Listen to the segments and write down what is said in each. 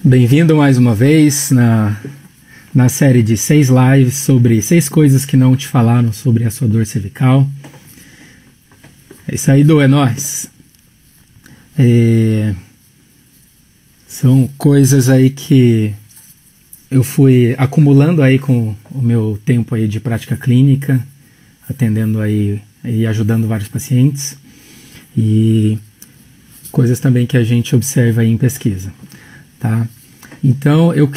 Bem-vindo mais uma vez na série de 6 lives sobre 6 coisas que não te falaram sobre a sua dor cervical. É isso aí, é nóis. São coisas aí que eu fui acumulando aí com o meu tempo aí de prática clínica, atendendo aí e ajudando vários pacientes, e coisas também que a gente observa aí em pesquisa, tá? Então eu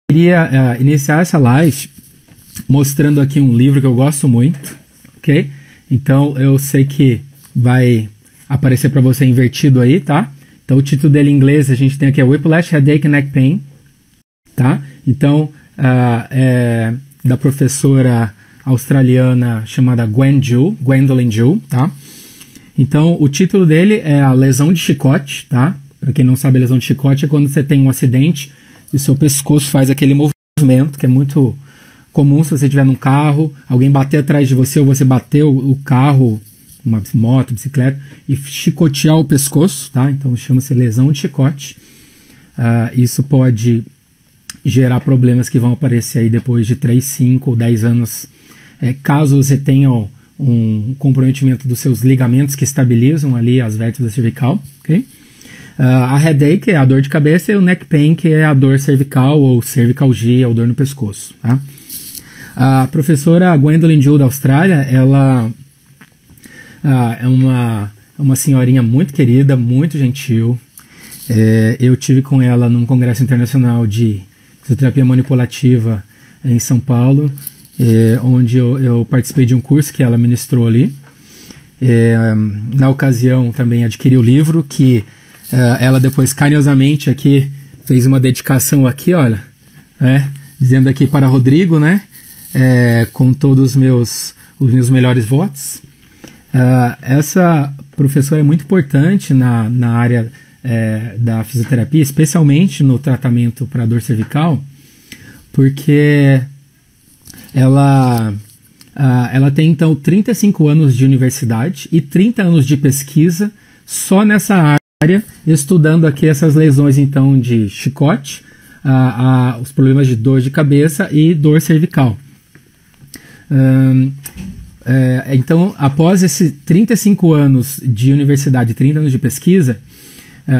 queria iniciar essa live mostrando aqui um livro que eu gosto muito, ok? Então eu sei que vai aparecer para você invertido aí, tá? Então o título dele em inglês a gente tem aqui Whiplash, Headache and Neck Pain, tá? Então é da professora australiana chamada Gwendolyn Ju, tá? Então o título dele é a lesão de chicote, tá? Para quem não sabe, a lesão de chicote é quando você tem um acidente e o seu pescoço faz aquele movimento que é muito comum se você estiver num carro, alguém bater atrás de você ou você bater o carro, uma moto, bicicleta, e chicotear o pescoço, tá? Então chama-se lesão de chicote. Isso pode gerar problemas que vão aparecer aí depois de 3, 5 ou 10 anos, caso você tenha um comprometimento dos seus ligamentos que estabilizam ali as vértebras cervical, ok? A headache é a dor de cabeça e o neck pain, que é a dor cervical ou cervicalgia, ou dor no pescoço, tá? A professora Gwendolyn Ju da Austrália, ela é uma senhorinha muito querida, muito gentil. Eu tive com ela num congresso internacional de fisioterapia manipulativa em São Paulo, onde eu participei de um curso que ela ministrou ali. Na ocasião também adquiri o livro que ela depois carinhosamente aqui fez uma dedicação aqui, olha, dizendo aqui para Rodrigo, né, com todos os meus melhores votos. Essa professora é muito importante na área da fisioterapia, especialmente no tratamento para dor cervical, porque ela tem então 35 anos de universidade e 30 anos de pesquisa só nessa área, estudando aqui essas lesões então de chicote, os problemas de dor de cabeça e dor cervical. Então, após esses 35 anos de universidade e 30 anos de pesquisa,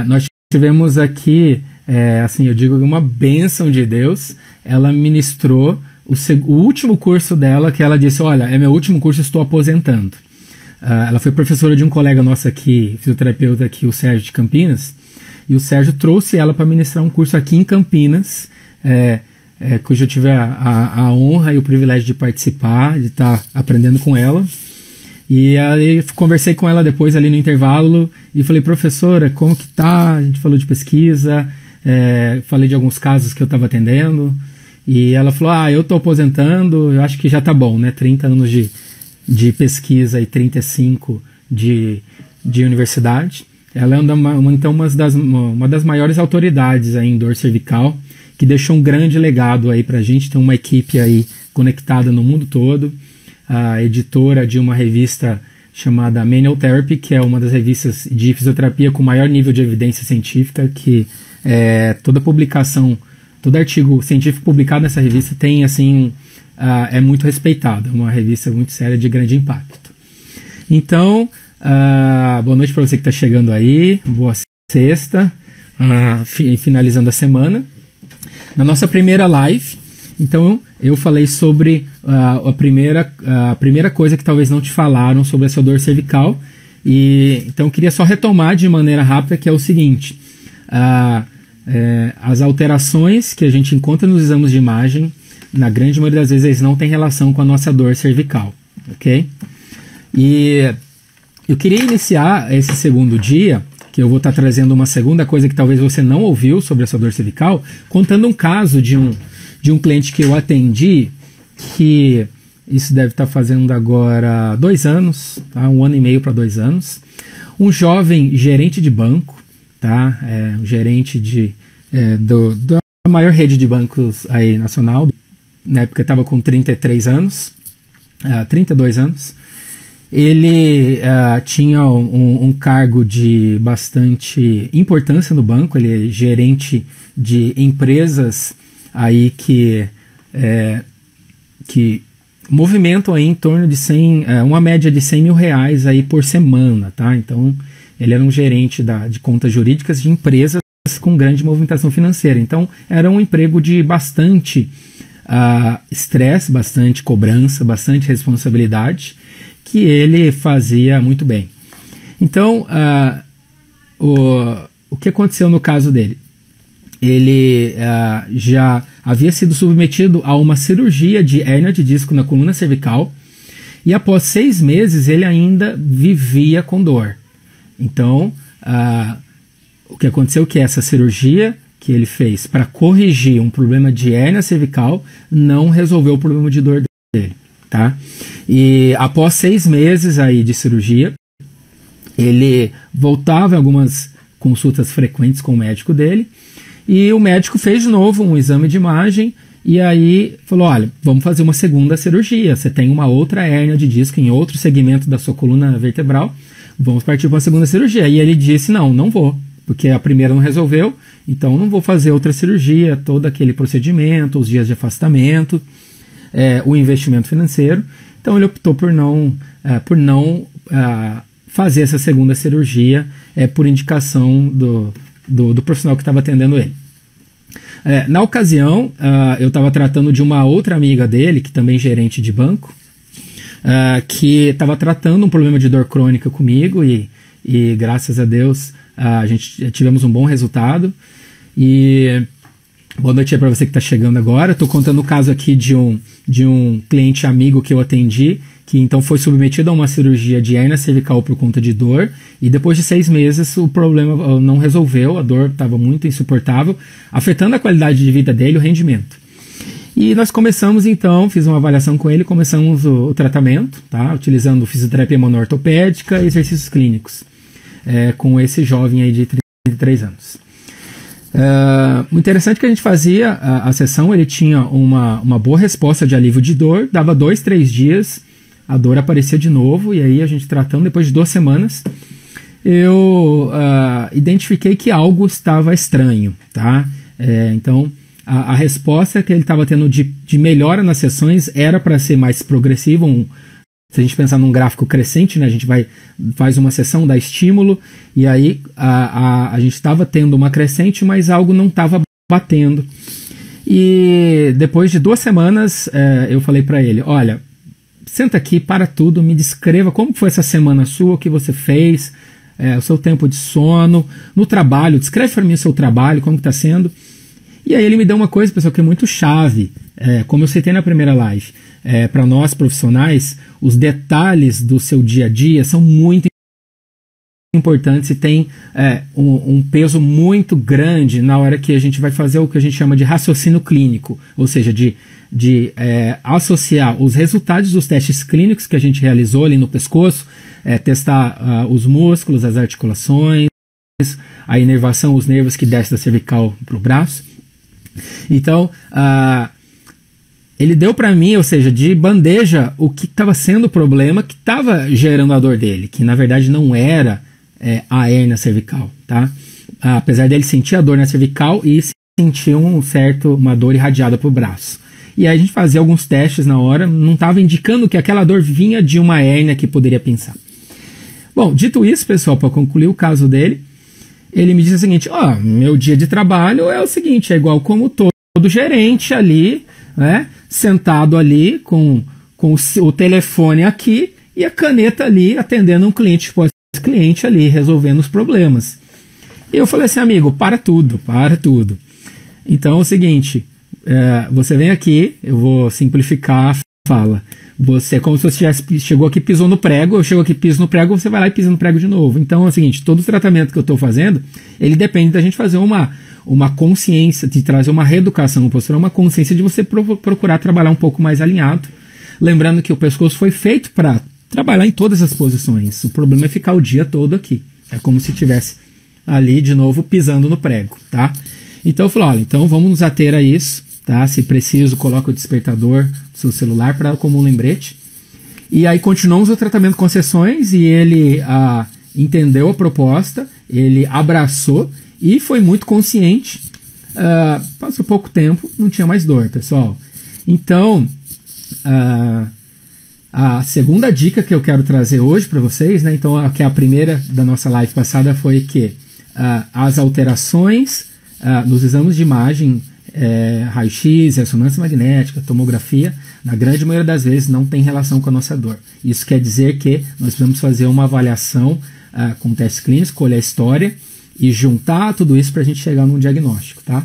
nós tivemos aqui, assim, eu digo, uma bênção de Deus. Ela ministrou o último curso dela, que ela disse, olha, é meu último curso, estou aposentando. Ela foi professora de um colega nosso aqui, fisioterapeuta aqui, o Sérgio de Campinas, e o Sérgio trouxe ela para ministrar um curso aqui em Campinas, cujo eu tive a honra e o privilégio de participar, de estar aprendendo com ela. E aí conversei com ela depois ali no intervalo e falei, professora, como que tá? A gente falou de pesquisa, falei de alguns casos que eu estava atendendo, e ela falou, eu estou aposentando, eu acho que já tá bom, né? 30 anos de pesquisa e 35 de universidade. Ela é então uma das maiores autoridades aí em dor cervical, que deixou um grande legado aí pra gente. Tem uma equipe aí conectada no mundo todo, a editora de uma revista chamada Manual Therapy, que é uma das revistas de fisioterapia com maior nível de evidência científica, que toda publicação, todo artigo científico publicado nessa revista tem, assim, é muito respeitado, é uma revista muito séria, de grande impacto. Então, boa noite para você que está chegando aí, boa sexta, finalizando a semana. Na nossa primeira live, então, eu falei sobre a primeira coisa que talvez não te falaram sobre a sua dor cervical, e então eu queria só retomar de maneira rápida, que é o seguinte, as alterações que a gente encontra nos exames de imagem, na grande maioria das vezes eles não têm relação com a nossa dor cervical, ok? E eu queria iniciar esse segundo dia, que eu vou estar trazendo uma segunda coisa que talvez você não ouviu sobre a sua dor cervical, contando um caso de um cliente que eu atendi, que isso deve estar fazendo agora 2 anos, tá? 1 ano e meio para 2 anos. Um jovem gerente de banco, tá? Um gerente da maior rede de bancos aí nacional. Na época estava com 33 anos, 32 anos. Ele tinha um cargo de bastante importância no banco. Ele é gerente de empresas aí que movimentam aí em torno de uma média de 100 mil reais aí por semana, tá? Então, ele era um gerente de contas jurídicas de empresas com grande movimentação financeira. Então, era um emprego de bastante estresse, bastante cobrança, bastante responsabilidade, que ele fazia muito bem. Então, o que aconteceu no caso dele? Ele já havia sido submetido a uma cirurgia de hérnia de disco na coluna cervical, e após 6 meses ele ainda vivia com dor. Então, o que aconteceu é que essa cirurgia que ele fez para corrigir um problema de hérnia cervical não resolveu o problema de dor dele, tá? E após 6 meses aí de cirurgia, ele voltava em algumas consultas frequentes com o médico dele, e o médico fez de novo um exame de imagem e aí falou: olha, vamos fazer uma segunda cirurgia, você tem uma outra hérnia de disco em outro segmento da sua coluna vertebral, vamos partir para uma segunda cirurgia. E ele disse: não vou, porque a primeira não resolveu, então não vou fazer outra cirurgia, todo aquele procedimento, os dias de afastamento, o investimento financeiro. Então ele optou por não fazer essa segunda cirurgia por indicação do profissional que estava atendendo ele. Na ocasião, eu estava tratando de uma outra amiga dele, que também é gerente de banco, que estava tratando um problema de dor crônica comigo, e graças a Deus a gente tivemos um bom resultado. E boa noite para você que está chegando agora. Estou contando o caso aqui de um cliente amigo que eu atendi, que então foi submetido a uma cirurgia de hérnia cervical por conta de dor, e depois de 6 meses o problema não resolveu, a dor estava muito insuportável, afetando a qualidade de vida dele, o rendimento. E nós começamos então, fiz uma avaliação com ele, começamos o tratamento, tá? Utilizando fisioterapia monoortopédica e exercícios clínicos, com esse jovem aí de 33 anos. Muito interessante que a gente fazia a sessão, ele tinha uma boa resposta de alívio de dor, dava 2, 3 dias, a dor aparecia de novo, e aí a gente tratando, depois de 2 semanas, eu identifiquei que algo estava estranho, tá? Então, a resposta que ele estava tendo de melhora nas sessões era para ser mais progressiva. Se a gente pensar num gráfico crescente, né, a gente faz uma sessão, dá estímulo, e aí a gente estava tendo uma crescente, mas algo não estava batendo. E depois de 2 semanas, eu falei para ele: olha, senta aqui, para tudo, me descreva como foi essa semana sua, o que você fez, o seu tempo de sono, no trabalho, descreve para mim o seu trabalho, como está sendo. E aí ele me deu uma coisa, pessoal, que é muito chave, como eu citei na primeira live, para nós profissionais, os detalhes do seu dia a dia são muito importantes e tem um peso muito grande na hora que a gente vai fazer o que a gente chama de raciocínio clínico, ou seja, de associar os resultados dos testes clínicos que a gente realizou ali no pescoço, testar os músculos, as articulações, a inervação, os nervos que descem da cervical para o braço. Então, ele deu para mim, ou seja, de bandeja, o que estava sendo o problema que estava gerando a dor dele, que na verdade não era a hérnia cervical, tá? Apesar dele sentir a dor na cervical e sentir uma dor irradiada para o braço. E aí a gente fazia alguns testes na hora, não estava indicando que aquela dor vinha de uma hérnia que poderia pensar. Bom, dito isso, pessoal, para concluir o caso dele, ele me disse o seguinte: meu dia de trabalho é o seguinte, é igual como todo gerente ali, né, sentado ali com o telefone aqui e a caneta ali, atendendo um cliente pós-cliente ali, resolvendo os problemas. E eu falei assim: amigo, para tudo. Então é o seguinte, você vem aqui, eu vou simplificar a fala. Você é como se você chegou aqui e pisou no prego, eu chego aqui e piso no prego, você vai lá e pisa no prego de novo. Então é o seguinte, todo o tratamento que eu estou fazendo, ele depende da gente fazer uma consciência, de trazer uma reeducação no postura, uma consciência de você procurar trabalhar um pouco mais alinhado. Lembrando que o pescoço foi feito para trabalhar em todas as posições. O problema é ficar o dia todo aqui. É como se estivesse ali de novo pisando no prego, tá? Então eu falei: olha, então vamos nos ater a isso, tá? Se preciso, coloca o despertador do seu celular como um lembrete. E aí continuamos o tratamento com sessões e ele entendeu a proposta, ele abraçou e foi muito consciente. Passou pouco tempo, não tinha mais dor, pessoal. Então, a segunda dica que eu quero trazer hoje para vocês, né? Então, que a primeira da nossa live passada foi que as alterações nos exames de imagem, raio-x, ressonância magnética, tomografia, na grande maioria das vezes não tem relação com a nossa dor. Isso quer dizer que nós precisamos fazer uma avaliação com testes clínicos, colher a história e juntar tudo isso para a gente chegar num diagnóstico, tá?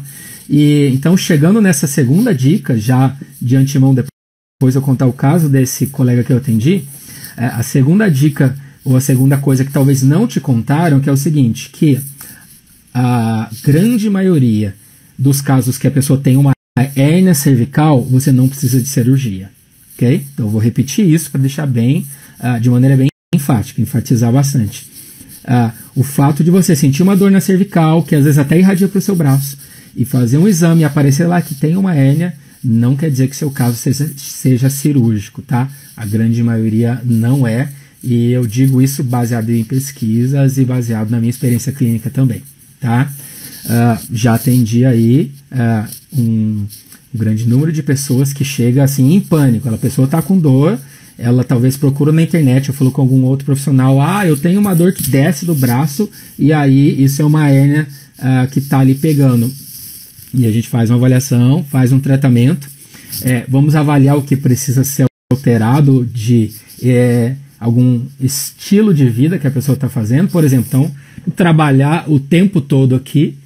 E então, chegando nessa segunda dica, já de antemão, depois eu contar o caso desse colega que eu atendi, a segunda dica, ou a segunda coisa que talvez não te contaram, que é o seguinte, que a grande maioria dos casos que a pessoa tem uma hérnia cervical, você não precisa de cirurgia, ok? Então eu vou repetir isso para deixar bem, de maneira bem enfática, enfatizar bastante. O fato de você sentir uma dor na cervical, que às vezes até irradia para o seu braço, e fazer um exame e aparecer lá que tem uma hérnia, não quer dizer que seu caso seja cirúrgico, tá? A grande maioria não é, e eu digo isso baseado em pesquisas e baseado na minha experiência clínica também, tá? Já atendi aí um grande número de pessoas que chega assim em pânico. A pessoa está com dor, ela talvez procura na internet, eu falo com algum outro profissional, eu tenho uma dor que desce do braço e aí isso é uma hérnia que está ali pegando. E a gente faz uma avaliação, faz um tratamento, vamos avaliar o que precisa ser alterado de algum estilo de vida que a pessoa está fazendo. Por exemplo, então, trabalhar o tempo todo aqui,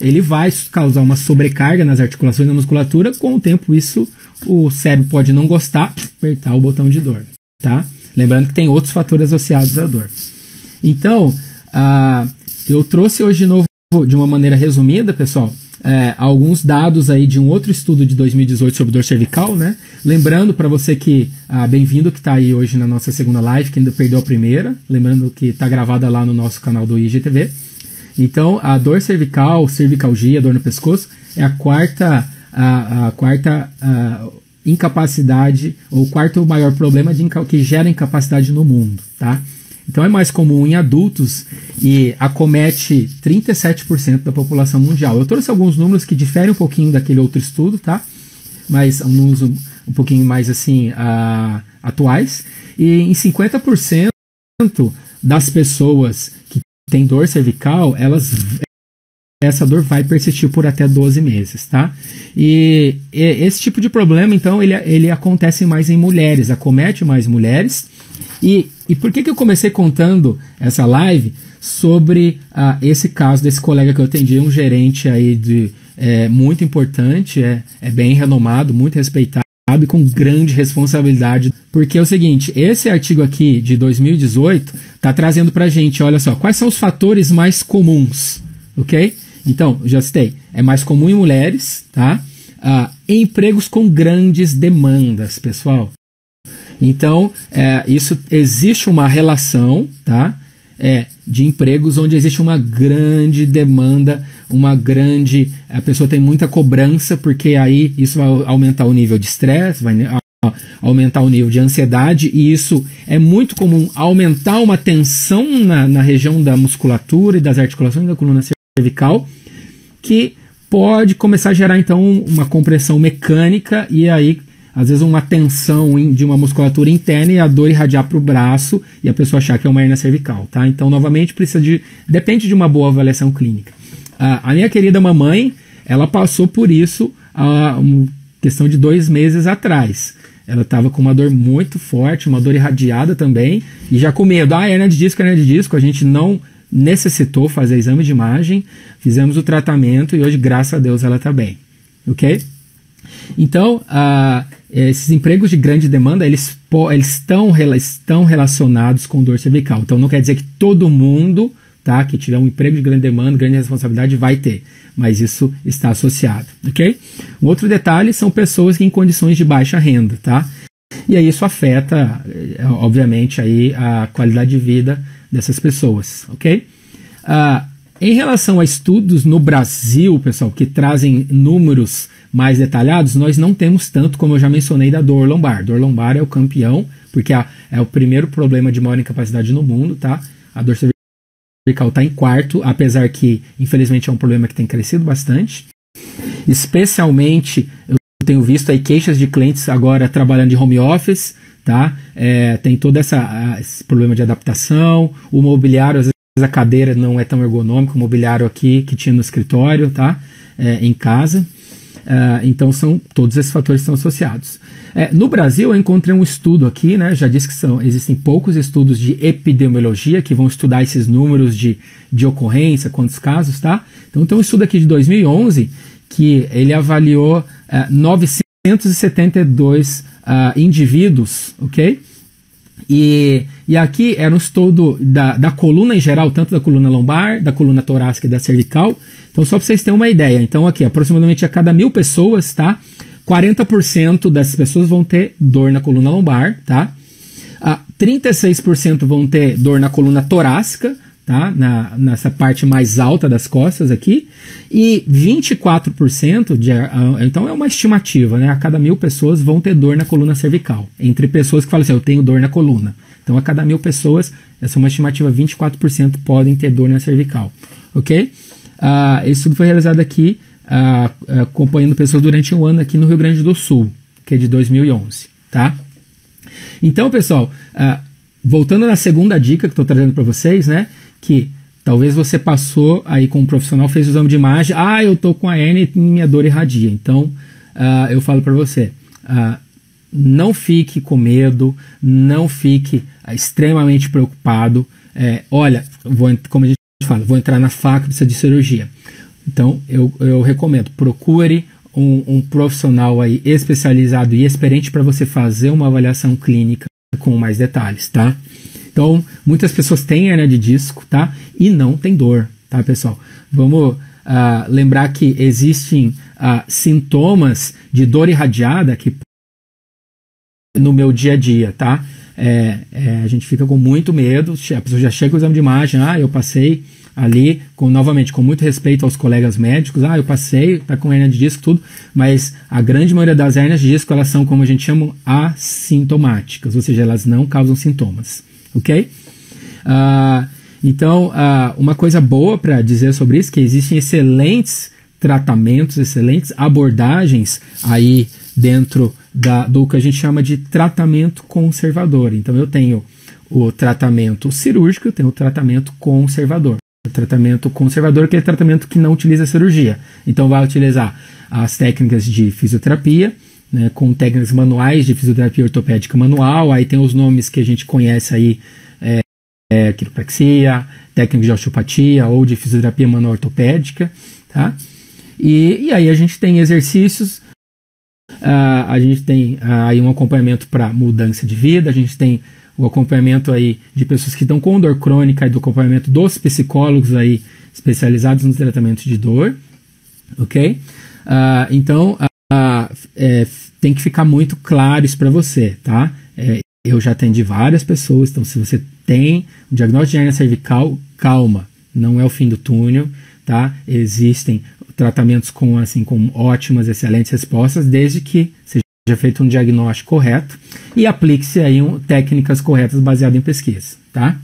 ele vai causar uma sobrecarga nas articulações da musculatura. Com o tempo, isso o cérebro pode não gostar, apertar o botão de dor, tá? Lembrando que tem outros fatores associados à dor. Então, eu trouxe hoje de novo, de uma maneira resumida, pessoal, alguns dados aí de um outro estudo de 2018 sobre dor cervical, né? Lembrando para você que, bem-vindo que está aí hoje na nossa segunda live, que ainda perdeu a primeira, lembrando que está gravada lá no nosso canal do IGTV. Então, a dor cervical, cervicalgia, dor no pescoço, é a quarta incapacidade, ou o quarto maior problema que gera incapacidade no mundo, tá? Então é mais comum em adultos e acomete 37% da população mundial. Eu trouxe alguns números que diferem um pouquinho daquele outro estudo, tá? Mas números um pouquinho mais assim atuais. E em 50% das pessoas que têm dor cervical, essa dor vai persistir por até 12 meses, tá? E esse tipo de problema, então, ele acontece mais em mulheres, acomete mais mulheres. E por que eu comecei contando essa live sobre esse caso desse colega que eu atendi, um gerente aí muito importante, bem renomado, muito respeitado e com grande responsabilidade. Porque é o seguinte, esse artigo aqui de 2018 está trazendo pra gente, olha só, quais são os fatores mais comuns, ok? Então, já citei, é mais comum em mulheres, tá? Empregos com grandes demandas, pessoal. Então, isso existe uma relação, tá? De empregos onde existe uma grande demanda, a pessoa tem muita cobrança, porque aí isso vai aumentar o nível de estresse, vai aumentar o nível de ansiedade, e isso é muito comum aumentar uma tensão na região da musculatura e das articulações da coluna cervical, que pode começar a gerar então uma compressão mecânica e aí às vezes uma tensão de uma musculatura interna e a dor irradiar para o braço e a pessoa achar que é uma hérnia cervical, tá? Então, novamente, depende de uma boa avaliação clínica. A minha querida mamãe, ela passou por isso uma questão de 2 meses atrás. Ela estava com uma dor muito forte, uma dor irradiada também, e já com medo, hérnia de disco, a gente não necessitou fazer exame de imagem, fizemos o tratamento e hoje, graças a Deus, ela está bem, ok? Então, esses empregos de grande demanda, eles estão relacionados com dor cervical. Então, não quer dizer que todo mundo, tá, que tiver um emprego de grande demanda, grande responsabilidade, vai ter. Mas isso está associado, ok? Um outro detalhe são pessoas em condições de baixa renda, tá? E aí isso afeta, obviamente, aí a qualidade de vida dessas pessoas, ok? Em relação a estudos no Brasil, pessoal, que trazem números mais detalhados, nós não temos tanto, como eu já mencionei, da dor lombar. Dor lombar é o campeão, porque é o primeiro problema de maior incapacidade no mundo, tá? A dor cervical está em quarto, apesar que, infelizmente, é um problema que tem crescido bastante. Especialmente, eu tenho visto aí queixas de clientes agora trabalhando de home office, tá? Tem todo esse problema de adaptação, o mobiliário, às vezes a cadeira não é tão ergonômica, o mobiliário aqui que tinha no escritório, tá? Em casa. Então todos esses fatores estão associados. No Brasil eu encontrei um estudo aqui, né? Já disse que existem poucos estudos de epidemiologia que vão estudar esses números de ocorrência, quantos casos, tá? Então tem um estudo aqui de 2011 que ele avaliou 972 indivíduos, ok? E aqui era um estudo da coluna em geral, tanto da coluna lombar, da coluna torácica e da cervical. Então, só para vocês terem uma ideia. Então, aqui, aproximadamente a cada 1.000 pessoas, tá? 40% dessas pessoas vão ter dor na coluna lombar, tá? 36% vão ter dor na coluna torácica, tá? Nessa parte mais alta das costas aqui. E 24%, então é uma estimativa, né? A cada 1.000 pessoas vão ter dor na coluna cervical. Entre pessoas que falam assim, eu tenho dor na coluna. Então, a cada 1.000 pessoas, essa é uma estimativa, 24% podem ter dor na cervical, ok? Esse estudo foi realizado aqui, acompanhando pessoas durante um ano aqui no Rio Grande do Sul, que é de 2011, tá? Então, pessoal, voltando na segunda dica que estou trazendo para vocês, né? Que talvez você passou aí com um profissional, fez o exame de imagem, eu tô com a hérnia e minha dor irradia. Então, eu falo para você, não fique com medo, não fique extremamente preocupado. Olha, como a gente fala, vou entrar na faca, precisa de cirurgia. Então, eu recomendo, procure um profissional aí especializado e experiente para você fazer uma avaliação clínica com mais detalhes, tá? Então, muitas pessoas têm hérnia de disco, tá? E não tem dor, tá, pessoal? Vamos lembrar que existem sintomas de dor irradiada que no meu dia a dia, tá? A gente fica com muito medo, a pessoa já chega com o exame de imagem, eu passei ali, novamente, com muito respeito aos colegas médicos, eu passei, tá com hérnia de disco, tudo, mas a grande maioria das hérnias de disco, elas são, como a gente chama, assintomáticas, ou seja, elas não causam sintomas, ok? Então, uma coisa boa para dizer sobre isso, que existem excelentes tratamentos, excelentes abordagens aí dentro do que a gente chama de tratamento conservador. Então, eu tenho o tratamento cirúrgico, eu tenho o tratamento conservador. O tratamento conservador, que é tratamento que não utiliza cirurgia. Então, vai utilizar as técnicas de fisioterapia, né, com técnicas manuais de fisioterapia ortopédica manual. Aí tem os nomes que a gente conhece aí, quiropraxia, técnica de osteopatia ou de fisioterapia manual ortopédica, tá? E aí a gente tem exercícios, a gente tem aí um acompanhamento para mudança de vida, a gente tem o acompanhamento aí de pessoas que estão com dor crônica e do acompanhamento dos psicólogos aí especializados no tratamento de dor, ok? Então, tem que ficar muito claro isso para você, tá? Eu já atendi várias pessoas, então se você tem um diagnóstico de hérnia cervical, calma, não é o fim do túnel, tá? Existem tratamentos com ótimas, excelentes respostas, desde que seja feito um diagnóstico correto e aplique-se aí técnicas corretas baseadas em pesquisa, tá?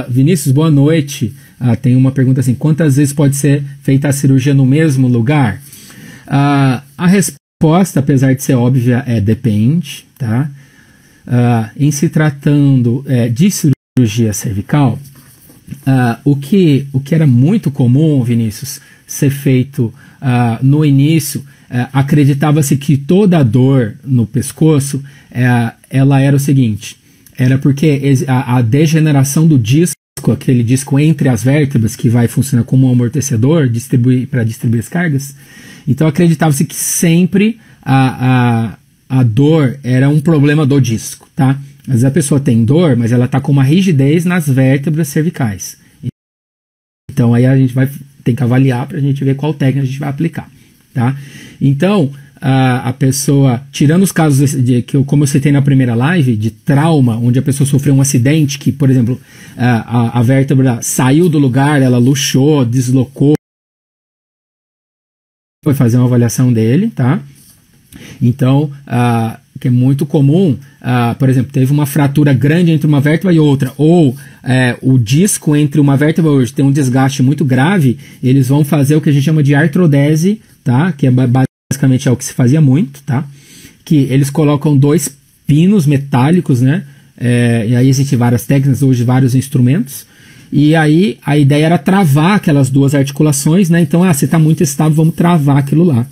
Vinícius, boa noite. Tem uma pergunta assim, quantas vezes pode ser feita a cirurgia no mesmo lugar? A resposta, apesar de ser óbvia, depende, tá? Em se tratando de cirurgia cervical, o que era muito comum, Vinícius, ser feito no início, acreditava-se que toda a dor no pescoço, ela era o seguinte, era porque a degeneração do disco, aquele disco entre as vértebras, que vai funcionar como um amortecedor para distribuir as cargas, então acreditava-se que sempre a dor era um problema do disco, tá? Às vezes a pessoa tem dor, mas ela está com uma rigidez nas vértebras cervicais. Então aí a gente tem que avaliar para a gente ver qual técnica a gente vai aplicar, tá? Então, a pessoa, tirando os casos como eu citei na primeira live, de trauma, onde a pessoa sofreu um acidente, que, por exemplo, a vértebra saiu do lugar, ela luxou, deslocou, foi fazer uma avaliação dele, tá? Então, que é muito comum, por exemplo, teve uma fratura grande entre uma vértebra e outra, ou o disco entre uma vértebra e outra tem um desgaste muito grave, eles vão fazer o que a gente chama de artrodese, tá? Que é basicamente o que se fazia muito, tá? Que eles colocam 2 pinos metálicos, né? E aí existem várias técnicas, hoje vários instrumentos, e aí a ideia era travar aquelas 2 articulações, né? Então, você está muito estável, vamos travar aquilo lá,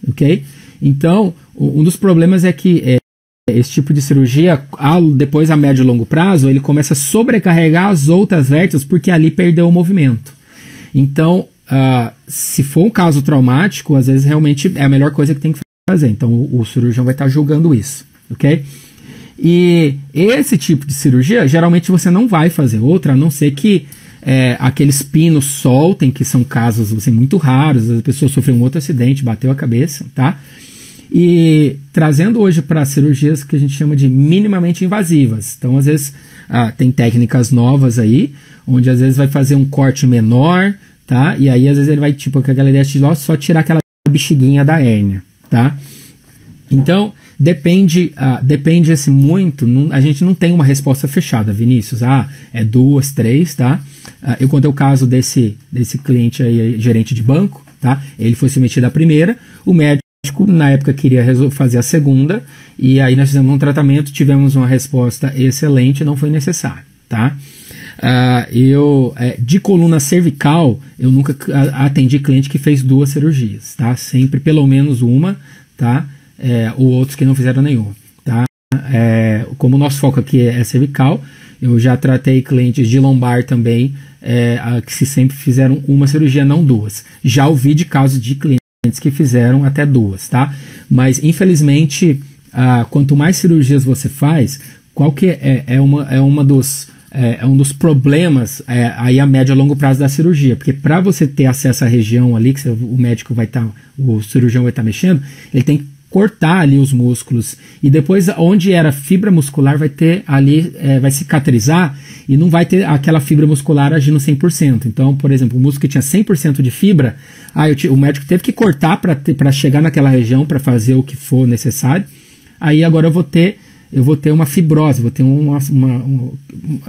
ok? Então, um dos problemas é que esse tipo de cirurgia, depois a médio e longo prazo, ele começa a sobrecarregar as outras vértebras, porque ali perdeu o movimento. Então, se for um caso traumático, às vezes realmente é a melhor coisa que tem que fazer. Então, o cirurgião vai estar julgando isso, ok? E esse tipo de cirurgia, geralmente você não vai fazer outra, a não ser que aqueles pinos soltem, que são casos assim, muito raros, a pessoa sofreu um outro acidente, bateu a cabeça, tá? E trazendo hoje para cirurgias que a gente chama de minimamente invasivas. Então, às vezes, tem técnicas novas aí, onde às vezes vai fazer um corte menor, tá? E aí, às vezes, ele vai, tipo, com aquela ideia de só tirar aquela bexiguinha da hérnia, tá? Então, depende assim, muito, a gente não tem uma resposta fechada, Vinícius. É 2, 3, tá? Eu contei o caso desse cliente aí, gerente de banco, tá? Ele foi submetido à primeira, o médico na época queria fazer a segunda, e aí nós fizemos um tratamento, tivemos uma resposta excelente, não foi necessário, tá? De coluna cervical, eu nunca atendi cliente que fez 2 cirurgias, tá? Sempre pelo menos uma, tá? Ou outros que não fizeram nenhuma, tá? Como o nosso foco aqui é cervical, eu já tratei clientes de lombar também, que sempre fizeram uma cirurgia, não 2. Já ouvi de casos de clientes que fizeram até 2, tá? Mas infelizmente, quanto mais cirurgias você faz, qual que é um dos problemas aí a médio e longo prazo da cirurgia, porque para você ter acesso à região ali que o cirurgião vai estar mexendo, ele tem que cortar ali os músculos, e depois onde era fibra muscular vai ter ali, vai cicatrizar, e não vai ter aquela fibra muscular agindo 100%. Então, por exemplo, o músculo que tinha 100% de fibra, o médico teve que cortar para chegar naquela região, para fazer o que for necessário. Aí agora eu vou ter uma fibrose, vou ter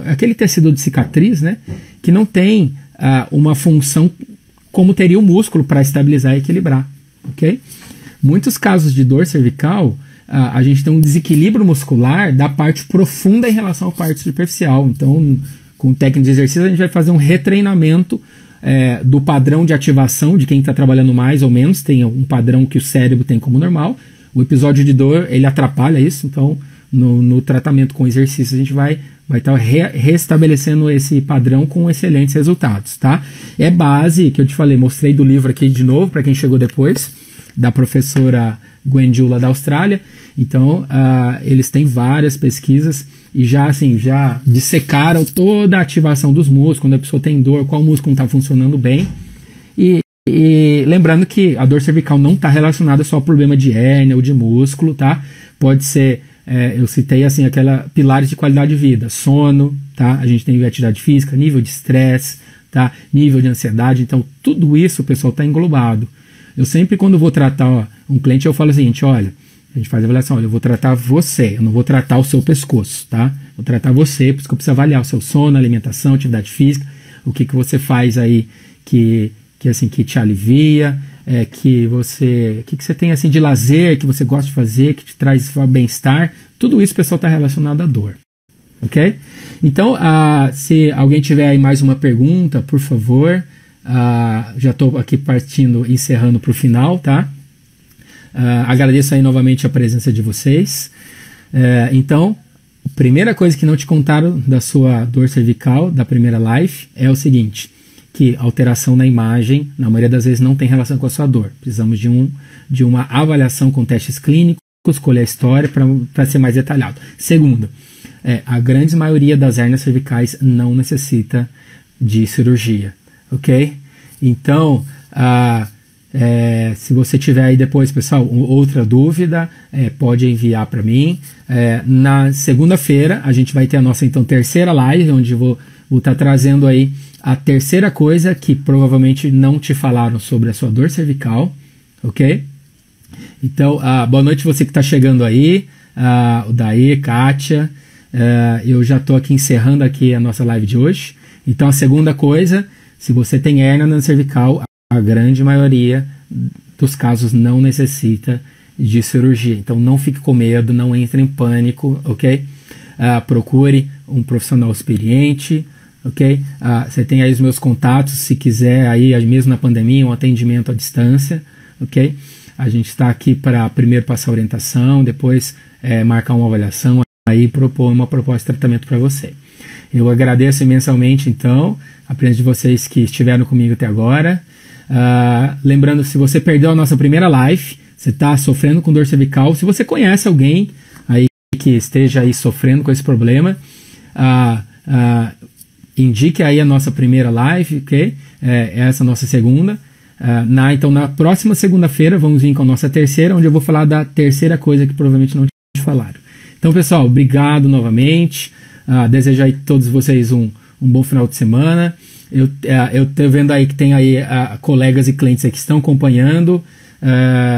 aquele tecido de cicatriz, né, que não tem uma função como teria o músculo para estabilizar e equilibrar, ok? Muitos casos de dor cervical, a gente tem um desequilíbrio muscular da parte profunda em relação à parte superficial. Então, com técnica de exercício, a gente vai fazer um retreinamento do padrão de ativação de quem está trabalhando mais ou menos. Tem um padrão que o cérebro tem como normal. O episódio de dor, ele atrapalha isso. Então, no tratamento com exercício, a gente vai estar restabelecendo esse padrão com excelentes resultados, tá? É base, que eu te falei, mostrei do livro aqui de novo, para quem chegou depois, da professora Gwendula da Austrália. Então, eles têm várias pesquisas e já dissecaram toda a ativação dos músculos, quando a pessoa tem dor, qual músculo não está funcionando bem. E lembrando que a dor cervical não está relacionada só ao problema de hérnia ou de músculo, tá? Pode ser, eu citei assim, aquela pilares de qualidade de vida, sono, tá? A gente tem atividade física, nível de estresse, tá? Nível de ansiedade. Então, tudo isso, o pessoal, está englobado. Eu sempre, quando vou tratar um cliente, eu falo o seguinte: olha, a gente faz a avaliação, olha, eu vou tratar você, eu não vou tratar o seu pescoço, tá? Vou tratar você, por isso que eu preciso avaliar o seu sono, alimentação, atividade física, o que você faz aí que te alivia, que você tem assim de lazer, que você gosta de fazer, que te traz bem-estar. Tudo isso, pessoal, está relacionado à dor, ok? Então, se alguém tiver aí mais uma pergunta, por favor. Já estou aqui encerrando para o final, tá? Agradeço aí novamente a presença de vocês. Então, a primeira coisa que não te contaram da sua dor cervical, da primeira live, é o seguinte: que alteração na imagem, na maioria das vezes, não tem relação com a sua dor. Precisamos de uma avaliação com testes clínicos, colher a história para ser mais detalhado. Segundo, a grande maioria das hérnias cervicais não necessita de cirurgia. Ok? Então, se você tiver aí depois, pessoal, outra dúvida, pode enviar para mim. Na segunda-feira, a gente vai ter a nossa, então, terceira live, onde eu vou estar trazendo aí a terceira coisa que provavelmente não te falaram sobre a sua dor cervical. Ok? Então, boa noite você que está chegando aí. o Daí, Kátia. Eu já estou aqui encerrando aqui a nossa live de hoje. Então, a segunda coisa, se você tem hérnia na cervical, a grande maioria dos casos não necessita de cirurgia. Então, não fique com medo, não entre em pânico, ok? Procure um profissional experiente, ok? Você tem aí os meus contatos, se quiser aí, mesmo na pandemia, um atendimento à distância, ok? A gente está aqui para primeiro passar orientação, depois marcar uma avaliação, aí propor uma proposta de tratamento para você. Eu agradeço imensamente, então, a presença de vocês que estiveram comigo até agora. Lembrando, se você perdeu a nossa primeira live, você está sofrendo com dor cervical, se você conhece alguém aí que esteja aí sofrendo com esse problema, indique aí a nossa primeira live, ok? Essa nossa segunda. Então, na próxima segunda-feira, vamos vir com a nossa terceira, onde eu vou falar da terceira coisa que provavelmente não te falaram. Então, pessoal, obrigado novamente. Desejo aí a todos vocês um bom final de semana. Eu estou vendo aí que tem aí colegas e clientes aí que estão acompanhando.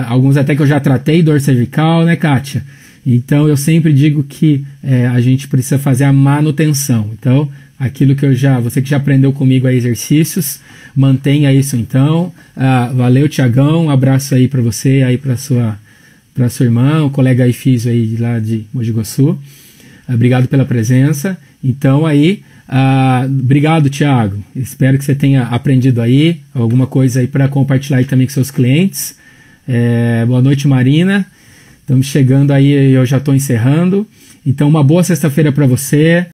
Alguns até que eu já tratei dor cervical, né, Kátia? Então, eu sempre digo que a gente precisa fazer a manutenção. Então, aquilo que você que já aprendeu comigo aí, exercícios, mantenha isso então. Valeu, Tiagão, um abraço aí para você, aí para sua irmã, o colega aí físio aí lá de Mogi Guaçu. Obrigado pela presença. Então aí, obrigado, Thiago. Espero que você tenha aprendido aí alguma coisa aí para compartilhar aí também com seus clientes. Boa noite, Marina. Estamos chegando aí, eu já estou encerrando. Então, uma boa sexta-feira para você.